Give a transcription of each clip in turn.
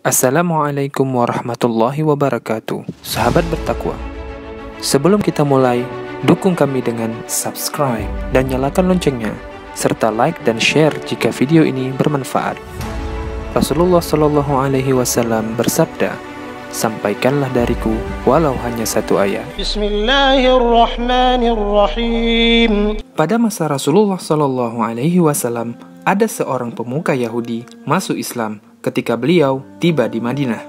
Assalamualaikum warahmatullahi wabarakatuh. Sahabat bertakwa, sebelum kita mulai, dukung kami dengan subscribe dan nyalakan loncengnya, serta like dan share jika video ini bermanfaat. Rasulullah Shallallahu Alaihi Wasallam bersabda, sampaikanlah dariku walau hanya satu ayat. Bismillahirrahmanirrahim. Pada masa Rasulullah Shallallahu Alaihi Wasallam, ada seorang pemuka Yahudi masuk Islam ketika beliau tiba di Madinah.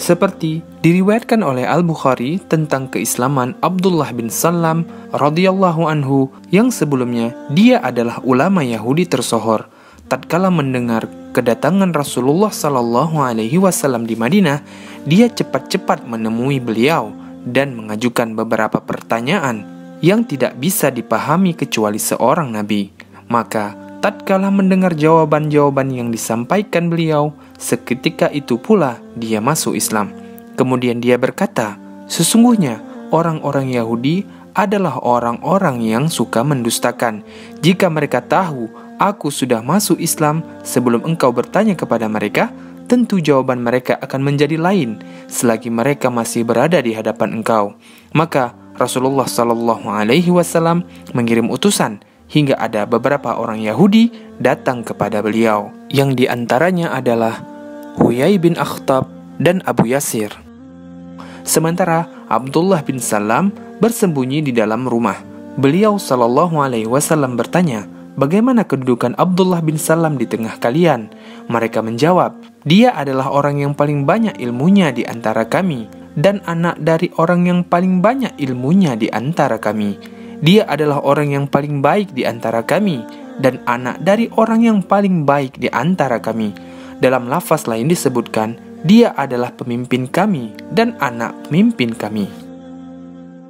Seperti diriwayatkan oleh Al-Bukhari tentang keislaman Abdullah bin Salam radhiyallahu anhu yang sebelumnya dia adalah ulama Yahudi tersohor. Tatkala mendengar kedatangan Rasulullah sallallahu alaihi wasallam di Madinah, dia cepat-cepat menemui beliau dan mengajukan beberapa pertanyaan yang tidak bisa dipahami kecuali seorang nabi. Maka tatkala mendengar jawaban-jawaban yang disampaikan beliau, seketika itu pula dia masuk Islam. Kemudian dia berkata, sesungguhnya orang-orang Yahudi adalah orang-orang yang suka mendustakan. Jika mereka tahu aku sudah masuk Islam sebelum engkau bertanya kepada mereka, tentu jawaban mereka akan menjadi lain selagi mereka masih berada di hadapan engkau. Maka Rasulullah Shallallahu Alaihi Wasallam mengirim utusan hingga ada beberapa orang Yahudi datang kepada beliau, yang diantaranya adalah Huyai bin Akhtab dan Abu Yasir. Sementara Abdullah bin Salam bersembunyi di dalam rumah. Beliau Shallallahu Alaihi Wasallam bertanya, bagaimana kedudukan Abdullah bin Salam di tengah kalian? Mereka menjawab, dia adalah orang yang paling banyak ilmunya di antara kami, dan anak dari orang yang paling banyak ilmunya di antara kami. Dia adalah orang yang paling baik di antara kami, dan anak dari orang yang paling baik di antara kami. Dalam lafaz lain disebutkan, dia adalah pemimpin kami dan anak pemimpin kami.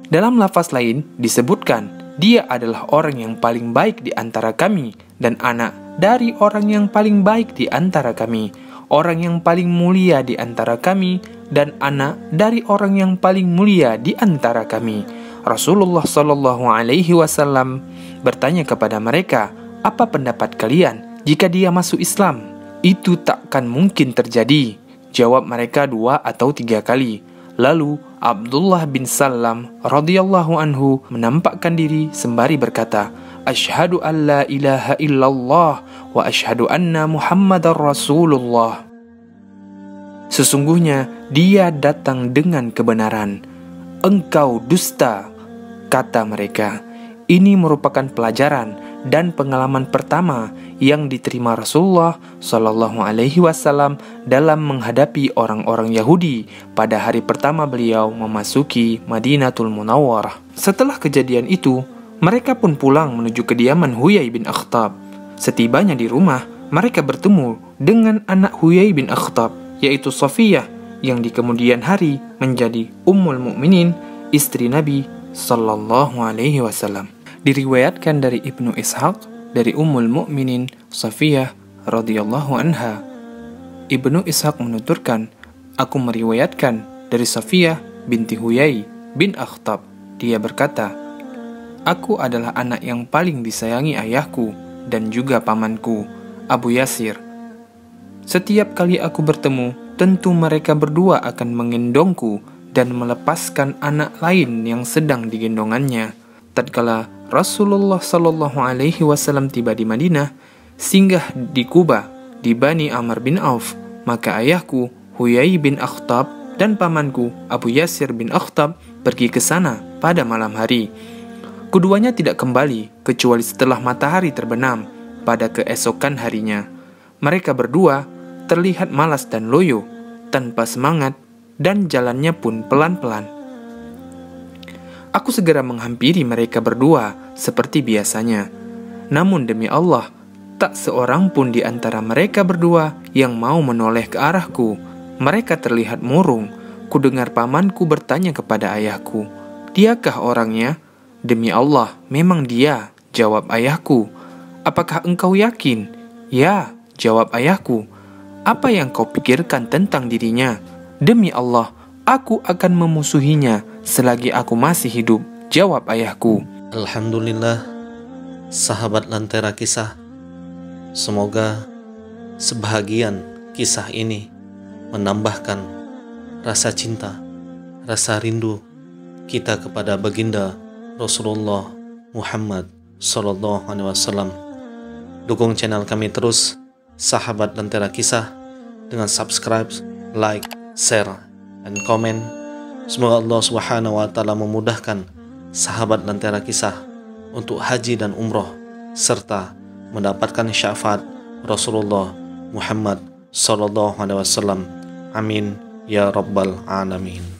Dalam lafaz lain disebutkan, dia adalah orang yang paling baik di antara kami, dan anak dari orang yang paling baik di antara kami. Orang yang paling mulia di antara kami, dan anak dari orang yang paling mulia di antara kami. Rasulullah Shallallahu Alaihi Wasallam bertanya kepada mereka, apa pendapat kalian jika dia masuk Islam? Itu takkan mungkin terjadi. Jawab mereka 2 atau 3 kali. Lalu Abdullah bin Salam radhiyallahu anhu menampakkan diri sembari berkata, Asyhadu an la ilaha illallah wa asyhadu anna Muhammadar Rasulullah. Sesungguhnya dia datang dengan kebenaran. Engkau dusta, kata mereka. Ini merupakan pelajaran dan pengalaman pertama yang diterima Rasulullah Shallallahu Alaihi Wasallam dalam menghadapi orang-orang Yahudi pada hari pertama beliau memasuki Madinatul Munawwarah. Setelah kejadian itu, mereka pun pulang menuju kediaman Huyai bin Akhtab. Setibanya di rumah, mereka bertemu dengan anak Huyai bin Akhtab, yaitu Safiyah, yang di kemudian hari menjadi Ummul Mukminin, istri Nabi Sallallahu Alaihi Wasallam. Diriwayatkan dari Ibnu Ishaq dari Ummul Mukminin Safiyah radhiyallahu anha. Ibnu Ishaq menuturkan, aku meriwayatkan dari Safiyah binti Huyai bin Akhtab. Dia berkata, aku adalah anak yang paling disayangi ayahku dan juga pamanku, Abu Yasir. Setiap kali aku bertemu, tentu mereka berdua akan mengendongku dan melepaskan anak lain yang sedang digendongannya. Tatkala Rasulullah Shallallahu Alaihi Wasallam tiba di Madinah, singgah di Kuba di Bani Amr bin Auf, maka ayahku Huyai bin Akhtab dan pamanku Abu Yasir bin Akhtab pergi ke sana pada malam hari. Keduanya tidak kembali kecuali setelah matahari terbenam pada keesokan harinya. Mereka berdua terlihat malas dan loyo, tanpa semangat, dan jalannya pun pelan-pelan. Aku segera menghampiri mereka berdua seperti biasanya. Namun demi Allah, tak seorang pun di antara mereka berdua yang mau menoleh ke arahku. Mereka terlihat murung. Kudengar pamanku bertanya kepada ayahku, diakah orangnya? Demi Allah, memang dia, jawab ayahku. Apakah engkau yakin? Ya, jawab ayahku. Apa yang kau pikirkan tentang dirinya? Demi Allah, aku akan memusuhinya selagi aku masih hidup, jawab ayahku. Alhamdulillah, sahabat Lentera Kisah, semoga sebahagian kisah ini menambahkan rasa cinta, rasa rindu kita kepada baginda Rasulullah Muhammad Sallallahu Alaihi Wasallam. Dukung channel kami terus, Sahabat Lentera Kisah, dengan subscribe, like, share, dan komen. Semoga Allah Subhanahu wa Ta'ala memudahkan sahabat Lentera Kisah untuk haji dan umroh, serta mendapatkan syafaat Rasulullah Muhammad Sallallahu Alaihi Wasallam. Amin ya rabbal alamin.